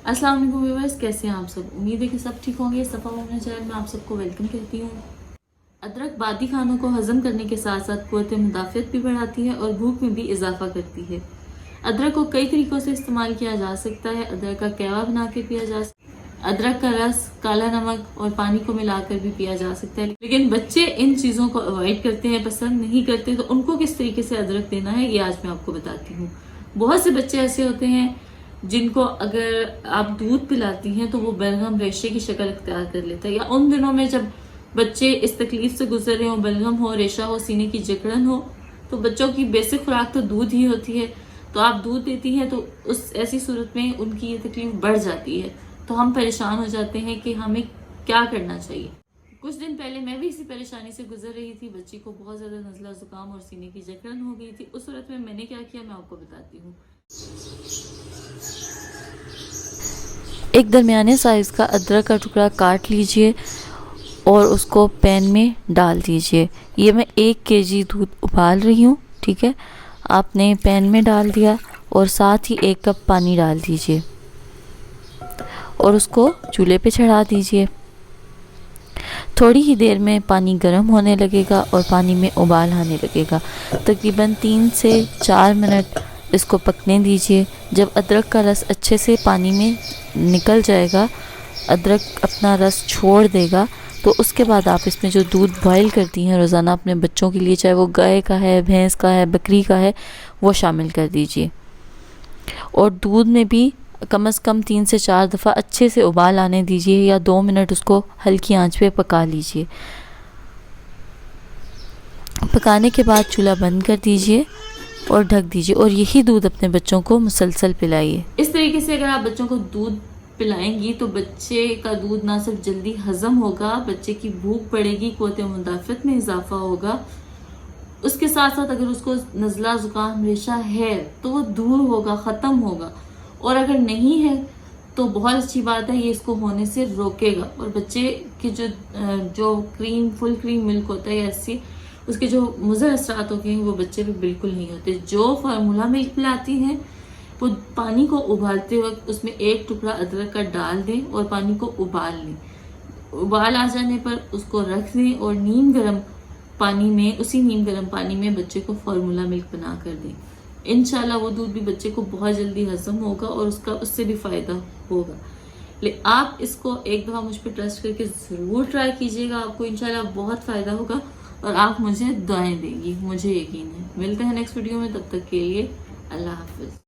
अस्सलाम वालेकुम व्यूअर्स, कैसे हैं आप सब। उम्मीद है कि सब ठीक होंगे। सफ़ा मोमिना चैनल में आप सबको वेलकम कहती हूँ। अदरक बादी खानों को हजम करने के साथ साथ क़ुव्वत मुदाफ़ियत भी बढ़ाती है और भूख में भी इजाफा करती है। अदरक को कई तरीक़ों से इस्तेमाल किया जा सकता है। अदरक का कहवा बना के पिया जा सकता है, अदरक का रस, काला नमक और पानी को मिलाकर भी पिया जा सकता है। लेकिन बच्चे इन चीज़ों को अवॉइड करते हैं, पसंद नहीं करते, तो उनको किस तरीके से अदरक देना है ये आज मैं आपको बताती हूँ। बहुत से बच्चे ऐसे होते हैं जिनको अगर आप दूध पिलाती हैं तो वो बलगम रेशे की शक्ल अख्तियार कर लेता है, या उन दिनों में जब बच्चे इस तकलीफ से गुजर रहे हो, बलगम हो, रेशा हो, सीने की जकड़न हो, तो बच्चों की बेसिक खुराक तो दूध ही होती है। तो आप दूध देती हैं तो उस ऐसी सूरत में उनकी ये तकलीफ बढ़ जाती है, तो हम परेशान हो जाते हैं कि हमें क्या करना चाहिए। कुछ दिन पहले मैं भी इसी परेशानी से गुजर रही थी। बच्ची को बहुत ज़्यादा नज़ला ज़ुकाम और सीने की जकड़न हो गई थी। उस सूरत में मैंने क्या किया मैं आपको बताती हूँ। एक दरमियाने साइज़ का अदरक का टुकड़ा काट लीजिए और उसको पैन में डाल दीजिए। ये मैं 1 केजी दूध उबाल रही हूँ, ठीक है। आपने पैन में डाल दिया और साथ ही 1 कप पानी डाल दीजिए और उसको चूल्हे पे चढ़ा दीजिए। थोड़ी ही देर में पानी गर्म होने लगेगा और पानी में उबाल आने लगेगा। तकरीबन 3 से 4 मिनट इसको पकने दीजिए। जब अदरक का रस अच्छे से पानी में निकल जाएगा, अदरक अपना रस छोड़ देगा, तो उसके बाद आप इसमें जो दूध बॉईल करती हैं रोज़ाना अपने बच्चों के लिए, चाहे वो गाय का है, भैंस का है, बकरी का है, वो शामिल कर दीजिए। और दूध में भी कम से कम 3 से 4 दफ़ा अच्छे से उबाल आने दीजिए, या 2 मिनट उसको हल्की आंच पे पका लीजिए। पकाने के बाद चूल्हा बंद कर दीजिए और ढक दीजिए, और यही दूध अपने बच्चों को मुसलसल पिलाइए। इस तरीके से अगर आप बच्चों को दूध पिलाएंगी तो बच्चे का दूध ना सिर्फ जल्दी हजम होगा, बच्चे की भूख बढ़ेगी, क़ुव्वत मुदाफ़ियत में इजाफा होगा। उसके साथ साथ अगर उसको नज़ला ज़ुकाम रेशा है तो वो दूर होगा, ख़त्म होगा, और अगर नहीं है तो बहुत अच्छी बात है, ये इसको होने से रोकेगा। और बच्चे की जो फुल क्रीम मिल्क होता है या ऐसी, उसके जो मुज़र असरात होते हैं वो बच्चे पे बिल्कुल नहीं होते। जो फार्मूला मिल्क पिलाती हैं वो पानी को उबालते वक्त उसमें 1 टुकड़ा अदरक का डाल दें और पानी को उबाल लें। उबाल आ जाने पर उसको रख दें और उसी नीम गर्म पानी में बच्चे को फार्मूला मिल्क बना कर दें। इंशाल्लाह वो दूध भी बच्चे को बहुत जल्दी हजम होगा और उससे भी फ़ायदा होगा। लेकिन आप इसको एक दफ़ा मुझ पर ट्रस्ट करके ज़रूर ट्राई कीजिएगा, आपको इंशाल्लाह बहुत फ़ायदा होगा और आप मुझे दुआएं देंगी, मुझे यकीन है। मिलते हैं नेक्स्ट वीडियो में, तब तक के लिए अल्लाह हाफ़िज़।